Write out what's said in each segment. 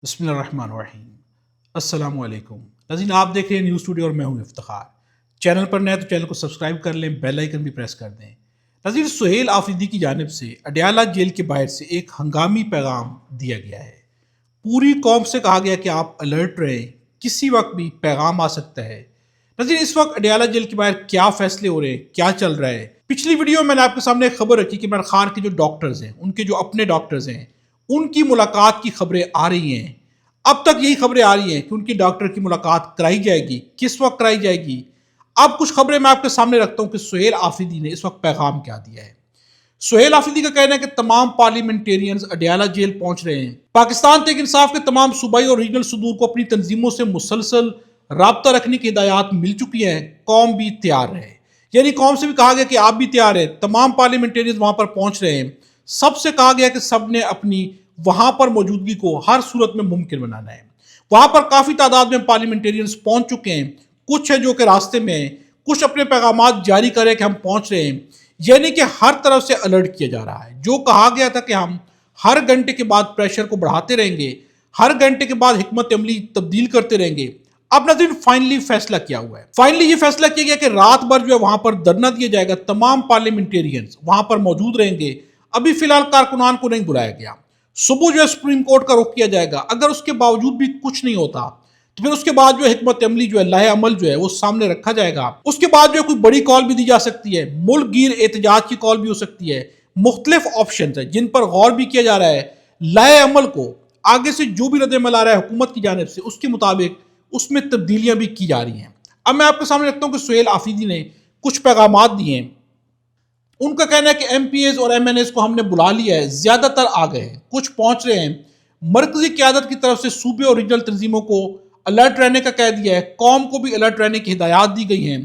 بسم اللہ الرحمن الرحیم۔ السلام علیکم ناظرین، آپ دیکھ رہے ہیں نیوز اسٹوڈیو اور میں ہوں افتخار۔ چینل پر نئے تو چینل کو سبسکرائب کر لیں، بیل آئیکن بھی پریس کر دیں۔ ناظرین، سہیل آفریدی کی جانب سے اڈیالہ جیل کے باہر سے ایک ہنگامی پیغام دیا گیا ہے۔ پوری قوم سے کہا گیا کہ آپ الرٹ رہیں، کسی وقت بھی پیغام آ سکتا ہے۔ ناظرین، اس وقت اڈیالہ جیل کے باہر کیا فیصلے ہو رہے ہیں، کیا چل رہا ہے؟ پچھلی ویڈیو میں نے آپ کے سامنے ایک خبر رکھی کہ عمران خان کے جو ڈاکٹرز ہیں، ان کے جو اپنے ڈاکٹرز ہیں، ان کی ملاقات کی خبریں آ رہی ہیں۔ اب تک یہی خبریں آ رہی ہیں کہ ان کی ڈاکٹر کی ملاقات کرائی جائے گی، کس وقت کرائی جائے گی۔ اب کچھ خبریں میں آپ کے سامنے رکھتا ہوں کہ سہیل آفریدی نے اس وقت پیغام کیا دیا ہے۔ سہیل آفریدی کا کہنا ہے کہ تمام پارلیمنٹیرینز اڈیالہ جیل پہنچ رہے ہیں۔ پاکستان تحریک انصاف کے تمام صوبائی اور ریجنل صدور کو اپنی تنظیموں سے مسلسل رابطہ رکھنے کی ہدایات مل چکی ہیں، قوم بھی تیار رہے۔ یعنی قوم سے بھی کہا گیا کہ آپ بھی تیار ہیں، تمام پارلیمنٹیرینز وہاں پر پہنچ رہے ہیں۔ سب سے کہا گیا کہ سب نے اپنی وہاں پر موجودگی کو ہر صورت میں ممکن بنانا ہے۔ وہاں پر کافی تعداد میں پارلیمنٹیرینز پہنچ چکے ہیں، کچھ ہیں جو کہ راستے میں ہیں، کچھ اپنے پیغامات جاری کریں کہ ہم پہنچ رہے ہیں۔ یعنی کہ ہر طرف سے الرٹ کیا جا رہا ہے۔ جو کہا گیا تھا کہ ہم ہر گھنٹے کے بعد پریشر کو بڑھاتے رہیں گے، ہر گھنٹے کے بعد حکمت عملی تبدیل کرتے رہیں گے، اب ناظرین فائنلی فیصلہ کیا ہوا ہے۔ فائنلی یہ فیصلہ کیا گیا کہ رات بھر جو ہے وہاں پر دھرنا دیا جائے گا، تمام پارلیمنٹیرینز وہاں پر موجود رہیں گے۔ ابھی فی الحال کارکنان کو نہیں بلایا گیا۔ صبح جو ہے سپریم کورٹ کا رخ کیا جائے گا۔ اگر اس کے باوجود بھی کچھ نہیں ہوتا تو پھر اس کے بعد جو ہے حکمت عملی جو ہے، لائحہ عمل جو ہے وہ سامنے رکھا جائے گا۔ اس کے بعد جو ہے کوئی بڑی کال بھی دی جا سکتی ہے، ملک گیر احتجاج کی کال بھی ہو سکتی ہے۔ مختلف آپشنز ہیں جن پر غور بھی کیا جا رہا ہے۔ لائحہ عمل کو آگے سے جو بھی رد عمل آ رہا ہے حکومت کی جانب سے، اس کے مطابق اس میں تبدیلیاں بھی کی جا رہی ہیں۔ اب میں آپ کے سامنے رکھتا ہوں کہ سہیل آفریدی نے کچھ پیغامات دیے ہیں۔ ان کا کہنا ہے کہ ایم پی ایز اور ایم این ایز کو ہم نے بلا لیا ہے، زیادہ تر آ گئے ہیں، کچھ پہنچ رہے ہیں۔ مرکزی قیادت کی طرف سے صوبے اور ریجنل تنظیموں کو الرٹ رہنے کا کہہ دیا ہے، قوم کو بھی الرٹ رہنے کی ہدایات دی گئی ہیں۔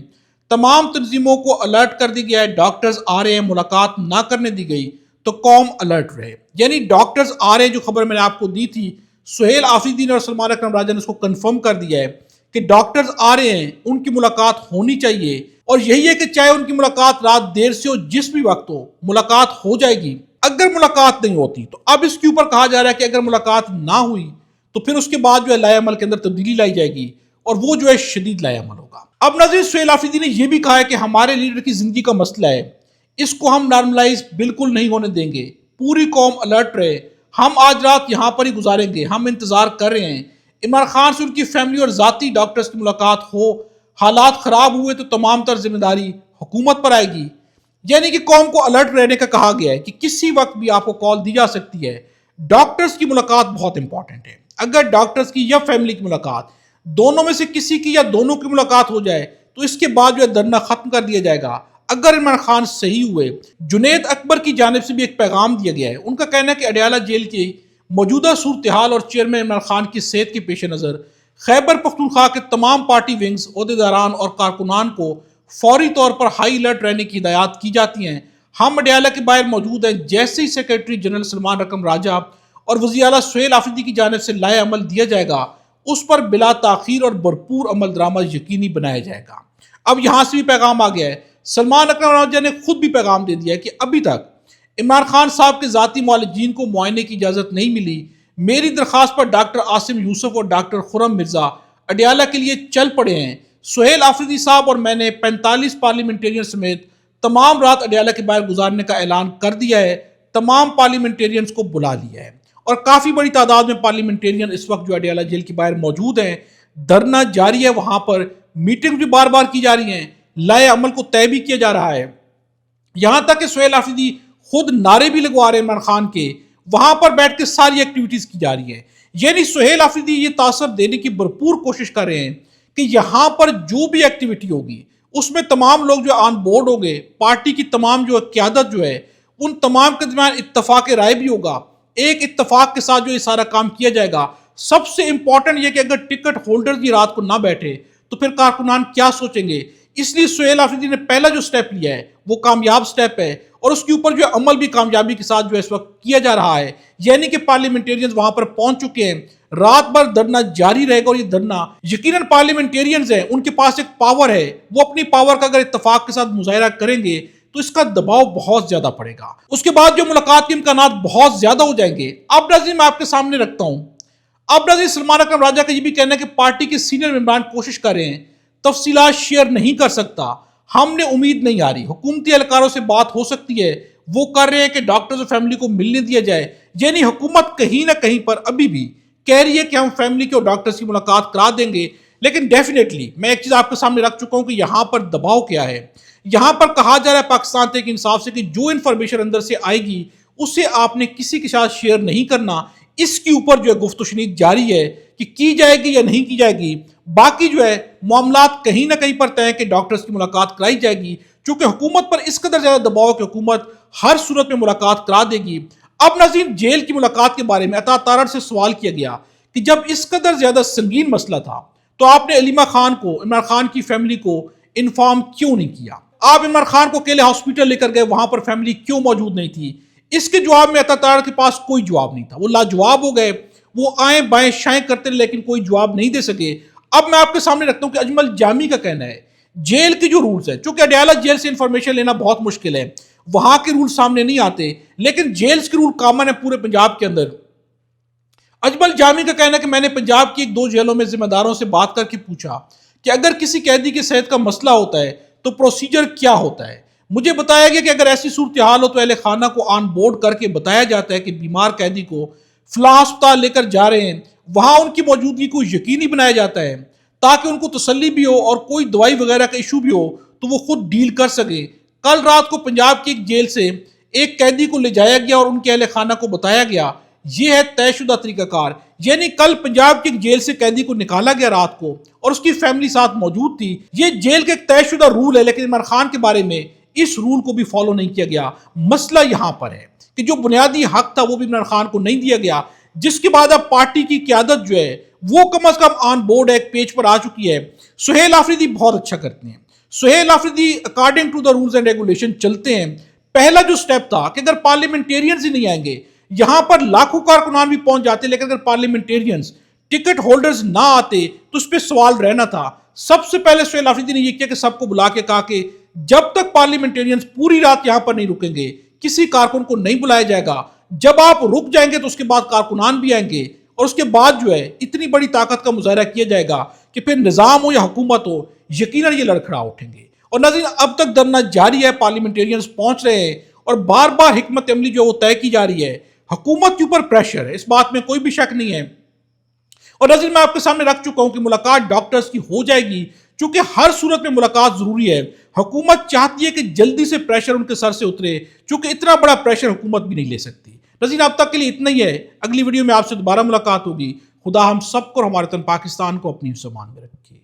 تمام تنظیموں کو الرٹ کر دی گیا ہے، ڈاکٹرز آ رہے ہیں، ملاقات نہ کرنے دی گئی تو قوم الرٹ رہے۔ یعنی ڈاکٹرز آ رہے ہیں، جو خبر میں نے آپ کو دی تھی، سہیل آفریدی نے اور سلمان اکرم راجہ نے اس کو کنفرم کر دیا ہے کہ ڈاکٹرز آ رہے ہیں، ان کی ملاقات ہونی چاہیے۔ اور یہی ہے کہ چاہے ان کی ملاقات رات دیر سے ہو، جس بھی وقت ہو، ملاقات ہو جائے گی۔ اگر ملاقات نہیں ہوتی تو اب اس کے اوپر کہا جا رہا ہے کہ اگر ملاقات نہ ہوئی تو پھر اس کے بعد جو ہے لائحہ عمل کے اندر تبدیلی لائی جائے گی، اور وہ جو ہے شدید لائحہ عمل ہوگا۔ اب ناظرین، سہیل آفریدی نے یہ بھی کہا ہے کہ ہمارے لیڈر کی زندگی کا مسئلہ ہے، اس کو ہم نارملائز بالکل نہیں ہونے دیں گے، پوری قوم الرٹ رہے، ہم آج رات یہاں پر ہی گزاریں گے، ہم انتظار کر رہے ہیں۔ عمران خان سے ان کی فیملی اور ذاتی ڈاکٹرز کی ملاقات ہو، حالات خراب ہوئے تو تمام تر ذمہ داری حکومت پر آئے گی۔ یعنی کہ قوم کو الرٹ رہنے کا کہا گیا ہے کہ کسی وقت بھی آپ کو کال دی جا سکتی ہے۔ ڈاکٹرز کی ملاقات بہت امپورٹنٹ ہے۔ اگر ڈاکٹرز کی یا فیملی کی ملاقات، دونوں میں سے کسی کی یا دونوں کی ملاقات ہو جائے تو اس کے بعد جو ہے دھرنا ختم کر دیا جائے گا۔ اگر عمران خان صحیح ہوئے، جنید اکبر کی جانب سے بھی ایک پیغام دیا گیا ہے۔ ان کا کہنا ہے کہ اڈیالہ جیل کی موجودہ صورتحال اور چیئرمین عمران خان کی صحت کے پیش نظر خیبر پختونخوا کے تمام پارٹی ونگز، عہدیداران اور کارکنان کو فوری طور پر ہائی الرٹ رہنے کی ہدایات کی جاتی ہیں۔ ہم اڈیالہ کے باہر موجود ہیں، جیسے ہی سیکرٹری جنرل سلمان اکرم راجہ اور وزیر اعلیٰ سہیل آفریدی کی جانب سے لائحہ عمل دیا جائے گا، اس پر بلا تاخیر اور بھرپور عمل درآمد یقینی بنایا جائے گا۔ اب یہاں سے بھی پیغام آ گیا ہے۔ سلمان اکرم راجہ نے خود بھی پیغام دے دیا ہے کہ ابھی تک عمران خان صاحب کے ذاتی معالجین کو معائنے کی اجازت نہیں ملی۔ میری درخواست پر ڈاکٹر عاصم یوسف اور ڈاکٹر خرم مرزا اڈیالہ کے لیے چل پڑے ہیں۔ سہیل آفریدی صاحب اور میں نے 45 پارلیمنٹیرین سمیت تمام رات اڈیالہ کے باہر گزارنے کا اعلان کر دیا ہے، تمام پارلیمنٹیرینز کو بلا لیا ہے، اور کافی بڑی تعداد میں پارلیمنٹیرین اس وقت جو اڈیالہ جیل کے باہر موجود ہیں۔ دھرنا جاری ہے، وہاں پر میٹنگ بھی بار بار کی جا رہی ہیں، لائحہ عمل کو طے بھی کیا جا رہا ہے۔ یہاں تک کہ سہیل آفریدی خود نعرے بھی لگوا رہے ہیں عمران خان کے، وہاں پر بیٹھ کے ساری ایکٹیویٹیز کی جا رہی ہیں۔ یعنی سہیل آفریدی یہ تاثر دینے کی بھرپور کوشش کر رہے ہیں کہ یہاں پر جو بھی ایکٹیویٹی ہوگی اس میں تمام لوگ جو آن بورڈ ہوں گے، پارٹی کی تمام جو قیادت جو ہے، ان تمام کے درمیان اتفاق رائے بھی ہوگا، ایک اتفاق کے ساتھ جو یہ سارا کام کیا جائے گا۔ سب سے امپورٹنٹ یہ کہ اگر ٹکٹ ہولڈر کی رات کو نہ بیٹھے تو پھر کارکنان کیا سوچیں گے۔ اس لیے سہیل آفریدی نے پہلا جو سٹیپ لیا ہے وہ کامیاب سٹیپ ہے، اور اس کے اوپر جو عمل بھی کامیابی کے ساتھ جو اس وقت کیا جا رہا ہے۔ یعنی کہ پارلیمنٹیرینز وہاں پر پہنچ چکے ہیں، رات بھر دھرنا جاری رہے گا، اور یہ دھرنا یقیناً پارلیمنٹیرینز ہیں، ان کے پاس ایک پاور ہے، وہ اپنی پاور کا اگر اتفاق کے ساتھ مظاہرہ کریں گے تو اس کا دباؤ بہت زیادہ پڑے گا۔ اس کے بعد جو ملاقات کے امکانات بہت زیادہ ہو جائیں گے۔ اب ناظرین، میں آپ کے سامنے رکھتا ہوں اب ناظرین سلمان اکرم راجہ کا یہ بھی کہنا ہے کہ پارٹی کے سینئر ممبران کوشش کر رہے ہیں، تفصیلات شیئر نہیں کر سکتا، ہم نے امید نہیں آ رہی، حکومتی اہلکاروں سے بات ہو سکتی ہے، وہ کر رہے ہیں کہ ڈاکٹرز اور فیملی کو ملنے دیا جائے، یعنی حکومت کہیں نہ کہیں پر ابھی بھی کہہ رہی ہے کہ ہم فیملی کے اور ڈاکٹرز کی ملاقات کرا دیں گے، لیکن ڈیفینیٹلی میں ایک چیز آپ کے سامنے رکھ چکا ہوں کہ یہاں پر دباؤ کیا ہے۔ یہاں پر کہا جا رہا ہے پاکستان تحریک انصاف سے کہ جو انفارمیشن اندر سے آئے گی اسے آپ نے کسی کے ساتھ شیئر نہیں کرنا، اس کے اوپر جو ہے گفت و شنید جاری ہے کہ کی جائے گی یا نہیں کی جائے گی۔ باقی جو ہے معاملات کہیں نہ کہیں پر طے ہیں کہ ڈاکٹرز کی ملاقات کرائی جائے گی، چونکہ حکومت پر اس قدر زیادہ دباؤ کہ حکومت ہر صورت میں ملاقات کرا دے گی۔ اب ناظرین جیل کی ملاقات کے بارے میں عطا تارڑ سے سوال کیا گیا کہ جب اس قدر زیادہ سنگین مسئلہ تھا تو آپ نے علیمہ خان کو، عمران خان کی فیملی کو انفارم کیوں نہیں کیا؟ آپ عمران خان کو اکیلے ہاسپٹل لے کر گئے، وہاں پر فیملی کیوں موجود نہیں تھی؟ اس کے جواب میں عطا تارڑ کے پاس کوئی جواب نہیں تھا، وہ لاجواب ہو گئے، وہ آئیں بائیں شائیں کرتے لیکن کوئی جواب نہیں دے سکے۔ اب میں آپ کے سامنے رکھتا ہوں کہ اجمل جامی کا کہنا ہے جیل کی جو رولز ہیں، چونکہ اڈیالہ جیل سے انفارمیشن لینا بہت مشکل ہے، وہاں کے رول سامنے نہیں آتے، لیکن جیلز کے رول کامن ہے پورے پنجاب کے اندر۔ اجمل جامی کا کہنا ہے کہ میں نے پنجاب کی ایک دو جیلوں میں ذمہ داروں سے بات کر کے پوچھا کہ اگر کسی قیدی کے صحت کا مسئلہ ہوتا ہے تو پروسیجر کیا ہوتا ہے؟ مجھے بتایا گیا کہ اگر ایسی صورتحال ہو تو اہل خانہ کو آن بورڈ کر کے بتایا جاتا ہے کہ بیمار قیدی کو فلاں ہسپتال لے کر جا رہے ہیں، وہاں ان کی موجودگی کو یقینی بنایا جاتا ہے تاکہ ان کو تسلی بھی ہو اور کوئی دوائی وغیرہ کا ایشو بھی ہو تو وہ خود ڈیل کر سکے۔ کل رات کو پنجاب کی ایک جیل سے ایک قیدی کو لے جایا گیا اور ان کے اہل خانہ کو بتایا گیا، یہ ہے طے شدہ طریقہ کار، یعنی کل پنجاب کی ایک جیل سے قیدی کو نکالا گیا رات کو اور اس کی فیملی ساتھ موجود تھی، یہ جیل کے ایک طے شدہ رول ہے، لیکن عمران خان کے بارے میں اس رول کو بھی فالو نہیں کیا گیا۔ مسئلہ یہاں پر ہے کہ جو بنیادی حق تھا وہ بھی عمران خان کو نہیں دیا گیا، جس کے بعد اب پارٹی کی قیادت جو ہے وہ کم از کم آن بورڈ ایک پیج پر آ چکی ہے۔ سہیل آفریدی بہت اچھا کرتے ہیں، Sohail Afridi according to the rules and regulation چلتے ہیں۔ پہلا جو سٹیپ تھا کہ اگر پارلیمنٹیرینز ہی نہیں آئیں گے، یہاں پر لاکھوں کارکنان بھی پہنچ جاتے، لیکن اگر پارلیمنٹیرینز ٹکٹ ہولڈرز نہ آتے تو اس پہ سوال رہنا تھا۔ سب سے پہلے سہیل آفریدی نے یہ کیا کہ سب کو بلا کے کہا کہ جب تک پارلیمنٹیرینز پوری رات یہاں پر نہیں رکیں گے کسی کارکن کو نہیں بلایا جائے گا، جب آپ رک جائیں گے تو اس کے بعد کارکنان بھی آئیں گے اور اس کے بعد جو ہے اتنی بڑی طاقت کا مظاہرہ کیا جائے گا کہ پھر نظام ہو یا حکومت ہو یقیناً یہ لڑکھڑا اٹھیں گے۔ اور ناظرین اب تک دھرنا جاری ہے، پارلیمنٹیرینز پہنچ رہے ہیں اور بار بار حکمت عملی جو وہ طے کی جا رہی ہے، حکومت کے اوپر پریشر ہے، اس بات میں کوئی بھی شک نہیں ہے۔ اور ناظرین میں آپ کے سامنے رکھ چکا ہوں کہ ملاقات ڈاکٹرز کی ہو جائے گی، چونکہ ہر صورت میں ملاقات ضروری ہے۔ حکومت چاہتی ہے کہ جلدی سے پریشر ان کے سر سے اترے، چونکہ اتنا بڑا پریشر حکومت بھی نہیں لے سکتی۔ ناظرین اب تک کے لیے اتنا ہی ہے، اگلی ویڈیو میں آپ سے دوبارہ ملاقات ہوگی۔ خدا ہم سب کو اور ہمارے وطن پاکستان کو اپنی حفظ و امان میں رکھے۔